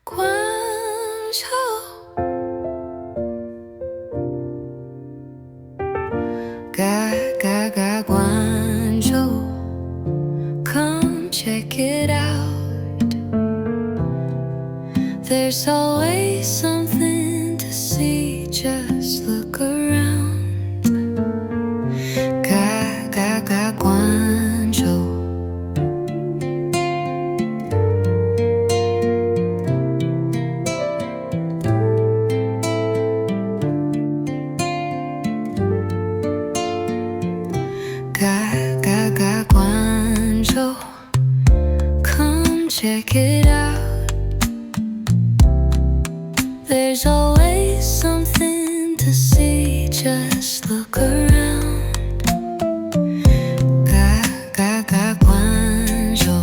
Guangzhou, Guangzhou, come check it out. There's always something to see, just look around. Guangzhou. Guangzhou, come check it out. There's always something to see, just look around. Guangzhou.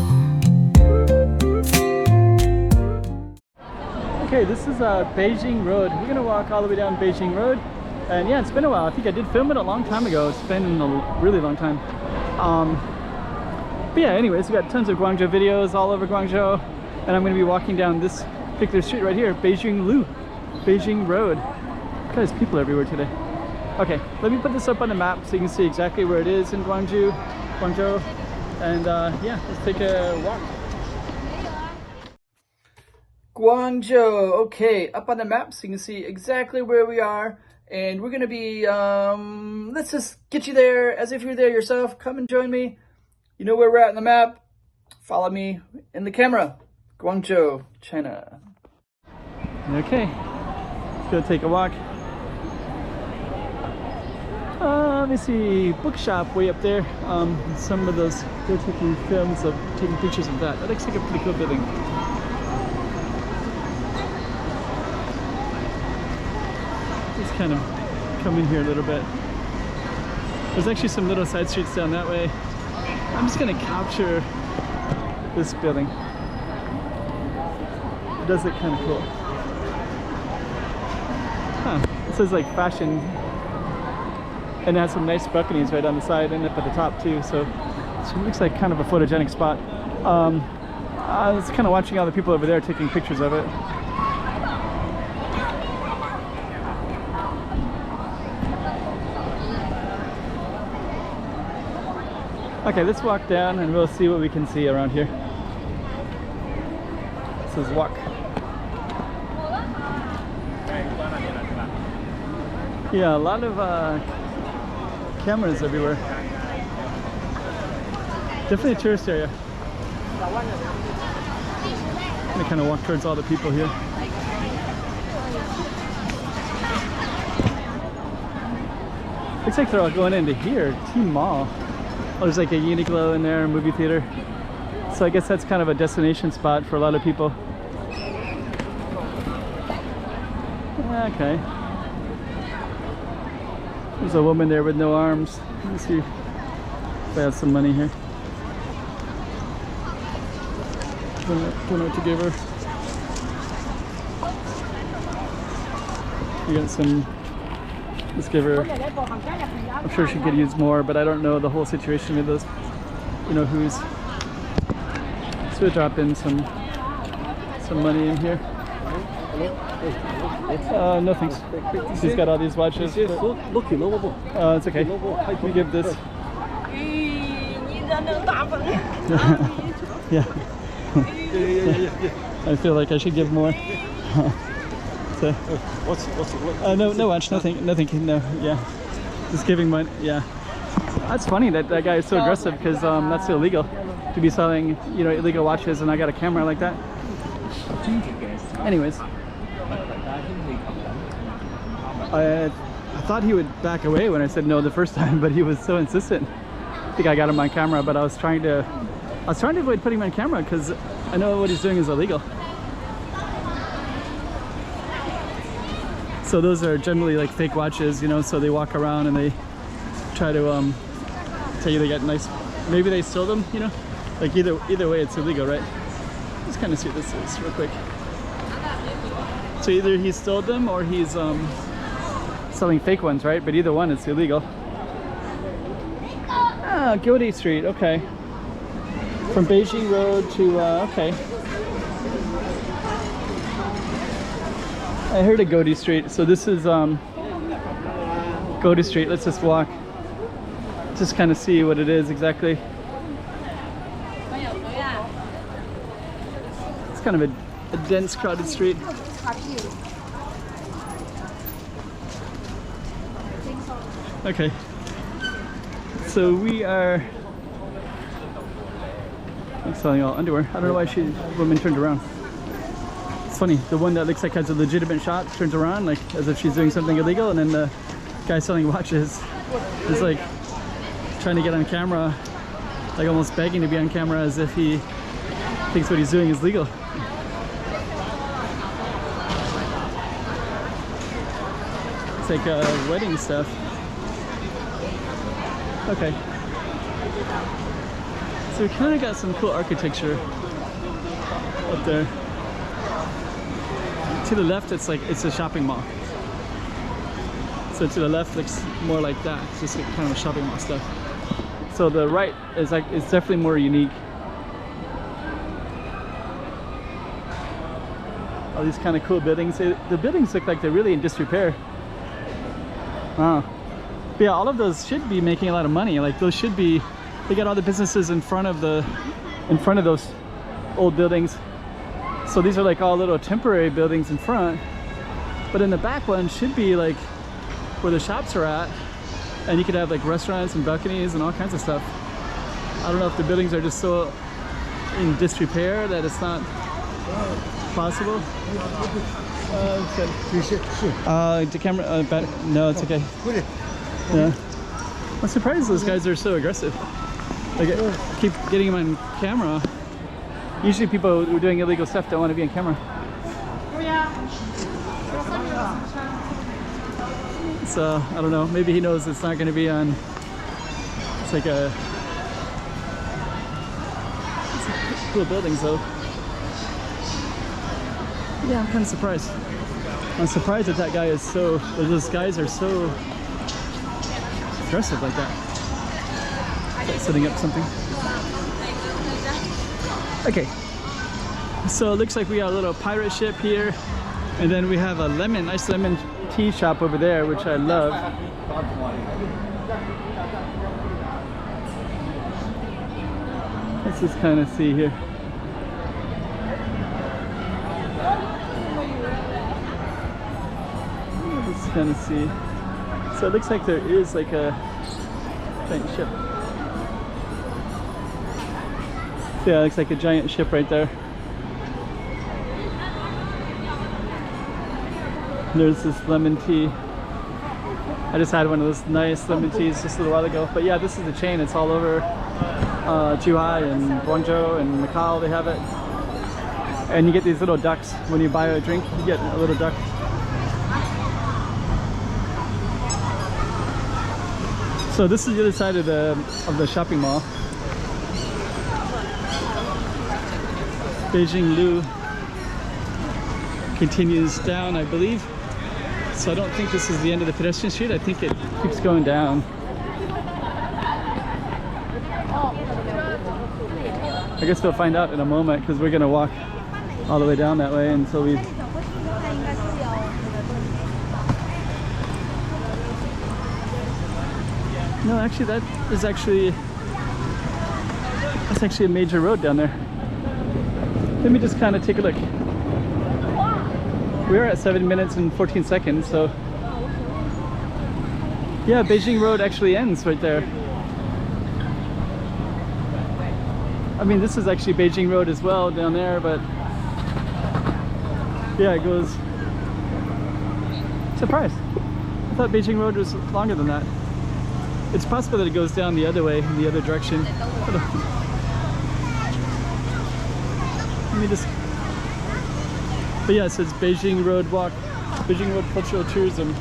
Okay, this is Beijing Road. We're gonna walk all the way down Beijing Road. And yeah, it's been a while. I think I did film it a long time ago. It's been a really long time. But yeah, anyways, we got tons of Guangzhou videos all over Guangzhou. And I'm going to be walking down this particular street right here, Beijing Road. There's people everywhere today. Okay, let me put this up on the map so you can see exactly where it is in Guangzhou. And yeah, let's take a walk. Guangzhou, okay, up on the map so you can see exactly where we are. And we're going to be, let's just get you there as if you're there yourself. Come and join me. You know where we're at on the map. Follow me in the camera. Guangzhou, China. Okay, let's go take a walk. Let me see, bookshop way up there. Some of those, they're taking films of, taking pictures of that. That looks like a pretty cool building. Let's kind of come in here a little bit. There's actually some little side streets down that way. I'm just gonna capture this building. It does look kind of cool. Huh, it says like fashion, and it has some nice balconies right on the side and up at the top too, so it looks like kind of a photogenic spot. I was kind of watching all the people over there taking pictures of it. Okay, let's walk down and we'll see what we can see around here. This is walk. Yeah, a lot of cameras everywhere. Definitely a tourist area. I'm gonna kind of walk towards all the people here. Looks like they're all going into here, Team Mall. Oh, there's like a Uniqlo in there, a movie theater. So I guess that's kind of a destination spot for a lot of people. Okay. There's a woman there with no arms. Let me see if I have some money here. Don't know what to give her. We got some. Let's give her. I'm sure she could use more, but I don't know the whole situation with those, you know, who's. So we'll drop in some money in here. No thanks. She's got all these watches. It's okay. We give this. Yeah. I feel like I should give more. So, no watch, nothing, no, yeah. Just giving money, yeah. That's funny that guy is so aggressive because that's illegal to be selling, you know, illegal watches, and I got a camera like that. Anyways. I thought he would back away when I said no the first time, but he was so insistent. I think I got him on camera, but I was trying to avoid putting him on camera because I know what he's doing is illegal. So those are generally like fake watches, you know, so they walk around and they try to tell you they got nice, maybe they stole them, you know, like either way it's illegal, right? Let's kind of see what this is real quick. So either he stole them or he's selling fake ones, right? But either one, it's illegal. Ah, Gaodi Street, okay. From Beijing Road to, okay. I heard of Gaodi Street, so this is Gaodi Street. Let's just walk, just kind of see what it is exactly. It's kind of a dense, crowded street. Okay, so we are selling all underwear. I don't know why woman turned around. It's funny, the one that looks like has a legitimate shop turns around like as if she's doing something illegal, and then the guy selling watches is like trying to get on camera, like almost begging to be on camera as if he thinks what he's doing is legal. It's like wedding stuff. Okay. So we kind of got some cool architecture up there. To the left, it's a shopping mall. So to the left looks more like that. It's just kind of a shopping mall stuff. So the right is it's definitely more unique. All these kind of cool buildings. The buildings look like they're really in disrepair. Wow. But yeah, all of those should be making a lot of money. Like those should be, they got all the businesses in front of those old buildings. So these are like all little temporary buildings in front, but in the back one should be like where the shops are at, and you could have like restaurants and balconies and all kinds of stuff. I don't know if the buildings are just so in disrepair that it's not possible. The camera, no, it's okay. Yeah. I'm surprised those guys are so aggressive. Like, I keep getting them on camera. Usually people who are doing illegal stuff don't want to be on camera. So, I don't know, maybe he knows it's not going to be on. It's like a cool buildings though. Yeah, I'm kind of surprised. I'm surprised that that guy is so, those guys are so aggressive like that. Like setting up something. Okay, so it looks like we got a little pirate ship here, and then we have a nice lemon tea shop over there, which I love. Let's just kind of see here. Let's kind of see. So it looks like there is like a giant ship. Yeah, it looks like a giant ship right there. There's this lemon tea. I just had one of those nice lemon teas just a little while ago. But yeah, this is the chain. It's all over Zhuhai and Guangzhou and Macau. They have it. And you get these little ducks. When you buy a drink, you get a little duck. So this is the other side of the shopping mall. Beijing Lu continues down, I believe. So I don't think this is the end of the pedestrian street. I think it keeps going down. I guess we'll find out in a moment because we're gonna walk all the way down that way until we. No, actually, that's actually a major road down there. Let me just kind of take a look. We're at 7 minutes and 14 seconds, so yeah, Beijing Road actually ends right there. I mean, this is actually Beijing Road as well down there, but yeah, it goes. Surprised. I thought Beijing Road was longer than that. It's possible that it goes down the other way, in the other direction. Let me just. But yeah, it says Beijing Road Walk, Beijing Road Cultural Tourism.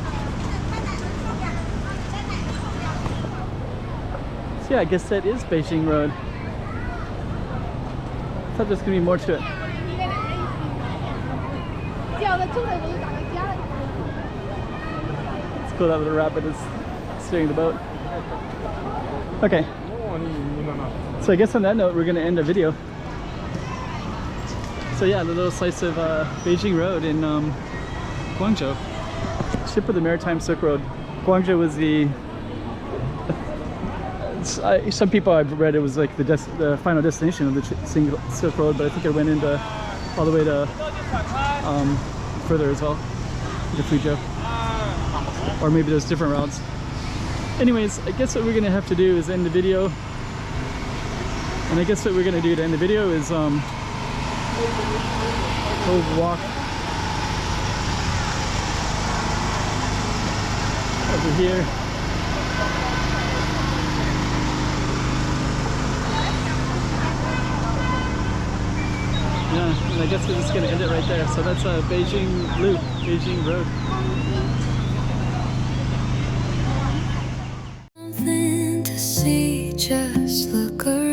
So yeah, I guess that is Beijing Road. I thought there's gonna be more to it. It's cool that little rabbit is steering the boat. Okay. So I guess on that note, we're gonna end the video. So yeah, the little slice of Beijing Road in Guangzhou. Ship of the Maritime Silk Road. Guangzhou was the... some people I've read it was like the final destination of the Silk Road, but I think it went into all the way to further as well, to Fuzhou. Or maybe there's different routes. Anyways, I guess what we're gonna have to do is end the video. And I guess what we're gonna do to end the video is go walk over here. Yeah, and I guess we're just gonna end it right there. So that's Beijing Loop, Beijing Road. Something to see, just look around.